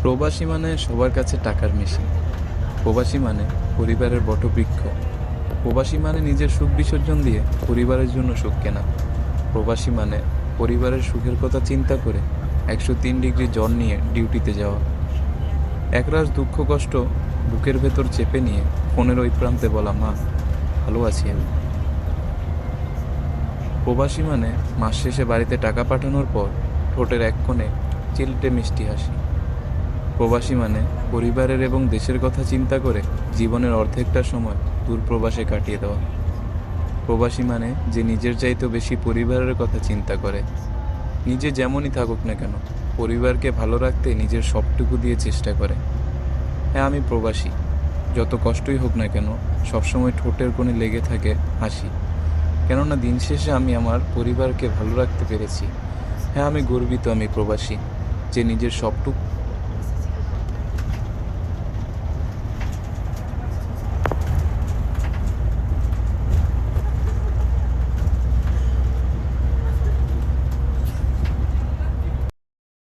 প্রবাসী মানে সবার কাছে টাকার মেশিন। প্রবাসী মানে পরিবারের বটবৃক্ষ। প্রবাসী মানে নিজের সুখ বিসর্জন দিয়ে পরিবারের জন্য সুখ কেনা। প্রবাসী মানে পরিবারের সুখের কথা চিন্তা করে 103 ডিগ্রি জ্বর নিয়ে ডিউটিতে যাওয়া। একরাশ দুঃখ কষ্ট বুকের ভেতর চেপে নিয়ে ফোনের ওই প্রান্তে বলা, মা ভালো আছি আমি। প্রবাসী মানে মাস শেষে বাড়িতে টাকা পাঠানোর পর ঠোঁটের এক কোণে চিলটে মিষ্টি হাসি। প্রবাসী মানে পরিবারের এবং দেশের কথা চিন্তা করে জীবনের অর্ধেকটা সময় দূর প্রবাসে কাটিয়ে দেওয়া। প্রবাসী মানে যে নিজের চাইতেও বেশি পরিবারের কথা চিন্তা করে। নিজে যেমনই থাকুক না কেন, পরিবারকে ভালো রাখতে নিজের সবটুকু দিয়ে চেষ্টা করে। হ্যাঁ, আমি প্রবাসী। যত কষ্টই হোক না কেন, সবসময় ঠোঁটের কোণে লেগে থাকে হাসি। কেননা দিন শেষে আমি আমার পরিবারকে ভালো রাখতে পেরেছি। হ্যাঁ, আমি গর্বিত, আমি প্রবাসী যে নিজের সবটুকু